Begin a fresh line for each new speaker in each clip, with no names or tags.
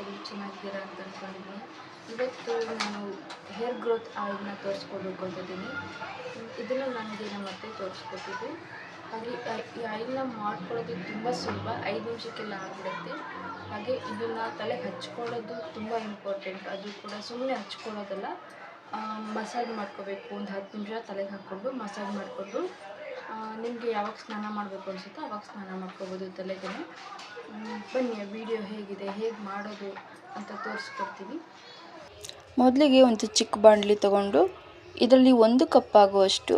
ಎಲ್ಲರೂ ಚೆನ್ನಾಗಿದ್ದೀರಾ ಅಂತ ಅಂದ್ಕೊಂಡಿದ್ದೀನಿ. ಇವತ್ತು ನಾನು ಹೇರ್ ಗ್ರೋತ್ ಆಯಿಲ್ನ ತೋರಿಸ್ಕೊಡ್ಬೇಕು ಅಂತಿದ್ದೀನಿ. ಇದನ್ನು ನನಗೆ ನಮ್ಮ ಅತ್ತೆ ತೋರಿಸ್ಕೊಟ್ಟಿದ್ದು. ಹಾಗೆ ಈ ಆಯಿಲ್ನ ಮಾಡ್ಕೊಳ್ಳೋದು ತುಂಬ ಸುಲಭ, 5 ನಿಮಿಷಕ್ಕೆಲ್ಲ ಆಗಿಬಿಡುತ್ತೆ. ಹಾಗೆ ಇದನ್ನು ತಲೆಗೆ ಹಚ್ಕೊಳ್ಳೋದು ತುಂಬ ಇಂಪಾರ್ಟೆಂಟ್. ಅದು ಕೂಡ ಸುಮ್ಮನೆ ಹಚ್ಕೊಳ್ಳೋದಲ್ಲ, ಮಸಾಜ್ ಮಾಡ್ಕೋಬೇಕು. ಒಂದು 10 ನಿಮಿಷ ತಲೆಗೆ ಹಾಕ್ಕೊಂಡು ಮಸಾಜ್ ಮಾಡಿಕೊಂಡು ನಿಮಗೆ ಯಾವಾಗ ಸ್ನಾನ ಮಾಡಬೇಕು ಅನಿಸುತ್ತೋ ಆವಾಗ ಸ್ನಾನ ಮಾಡ್ಕೋಬೋದು ತಲೆಗೆ. ಬನ್ನಿ ಆ ವಿಡಿಯೋ ಹೇಗಿದೆ, ಹೇಗೆ ಮಾಡೋದು ಅಂತ ತೋರಿಸ್ಕೊಡ್ತೀನಿ.
ಮೊದಲಿಗೆ ಒಂದು ಚಿಕ್ಕ ಬಾಣಲಿ ತಗೊಂಡು ಇದರಲ್ಲಿ 1 ಕಪ್ ಆಗುವಷ್ಟು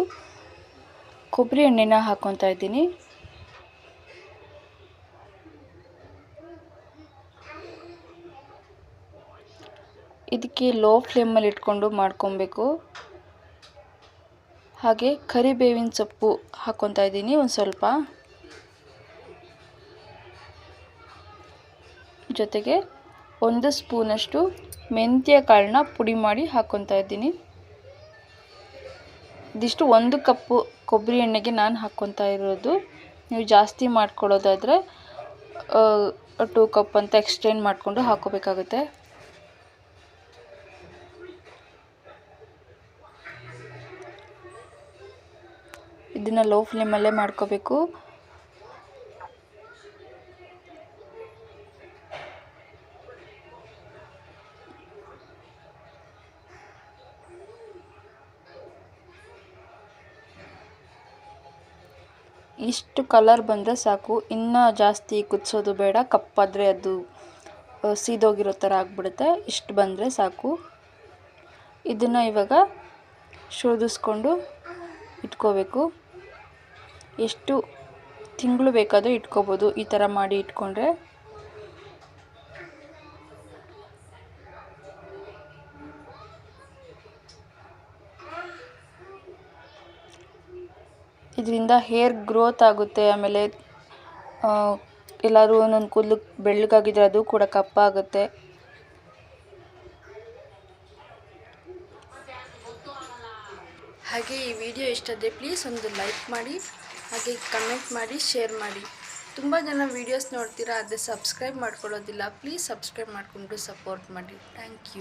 ಕೊಬ್ಬರಿ ಎಣ್ಣೆನ ಹಾಕ್ಕೊತಾ ಇದ್ದೀನಿ. ಇದಕ್ಕೆ ಲೋ ಫ್ಲೇಮಲ್ಲಿ ಇಟ್ಕೊಂಡು ಮಾಡ್ಕೊಬೇಕು. ಹಾಗೆ ಕರಿಬೇವಿನ ಸೊಪ್ಪು ಹಾಕ್ಕೊತಾ ಇದ್ದೀನಿ ಒಂದು ಸ್ವಲ್ಪ, ಜೊತೆಗೆ 1 ಸ್ಪೂನಷ್ಟು ಮೆಂತ್ಯ ಕಾಳನ್ನ ಪುಡಿ ಮಾಡಿ ಹಾಕ್ಕೊತಾ ಇದ್ದೀನಿ. ಇದಿಷ್ಟು 1 ಕಪ್ಪು ಕೊಬ್ಬರಿ ಎಣ್ಣೆಗೆ ನಾನು ಹಾಕ್ಕೊತಾ ಇರೋದು. ನೀವು ಜಾಸ್ತಿ ಮಾಡ್ಕೊಳ್ಳೋದಾದರೆ 2 ಕಪ್ ಅಂತ ಎಕ್ಸ್ಟೆಂಡ್ ಮಾಡಿಕೊಂಡು ಹಾಕ್ಕೋಬೇಕಾಗುತ್ತೆ. ಇದನ್ನು ಲೋ ಫ್ಲೇಮಲ್ಲೇ ಮಾಡ್ಕೋಬೇಕು. ಇಷ್ಟು ಕಲರ್ ಬಂದರೆ ಸಾಕು, ಇನ್ನೂ ಜಾಸ್ತಿ ಕುದಿಸೋದು ಬೇಡ. ಕಪ್ಪಾದರೆ ಅದು ಸೀದೋಗಿರೋ ಥರ ಆಗಿಬಿಡುತ್ತೆ. ಇಷ್ಟು ಬಂದರೆ ಸಾಕು. ಇದನ್ನು ಇವಾಗ ಶೋಧಿಸ್ಕೊಂಡು ಇಟ್ಕೋಬೇಕು. ಎಷ್ಟು ತಿಂಗಳು ಬೇಕಾದರೂ ಇಟ್ಕೋಬೋದು ಈ ಥರ ಮಾಡಿ ಇಟ್ಕೊಂಡ್ರೆ. ಇದರಿಂದ ಹೇರ್ ಗ್ರೋತ್ ಆಗುತ್ತೆ. ಆಮೇಲೆ ಎಲ್ಲರೂ ಒಂದೊಂದು ಕೂದಲು ಬೆಳ್ಳಗಾಗಿದ್ರೆ ಅದು ಕೂಡ ಕಪ್ಪಾಗುತ್ತೆ.
ಹಾಗೆ ಈ ವಿಡಿಯೋ ಇಷ್ಟ ಆದರೆ ಪ್ಲೀಸ್ ಒಂದು ಲೈಕ್ ಮಾಡಿ, ಹಾಗೆ ಕಮೆಂಟ್ ಮಾಡಿ, ಶೇರ್ ಮಾಡಿ. ತುಂಬ ಜನ ವೀಡಿಯೋಸ್ ನೋಡ್ತೀರಾ ಆದರೆ ಸಬ್ಸ್ಕ್ರೈಬ್ ಮಾಡ್ಕೊಳ್ಳೋದಿಲ್ಲ. ಪ್ಲೀಸ್ ಸಬ್ಸ್ಕ್ರೈಬ್ ಮಾಡಿಕೊಂಡು ಸಪೋರ್ಟ್ ಮಾಡಿ. Thank you.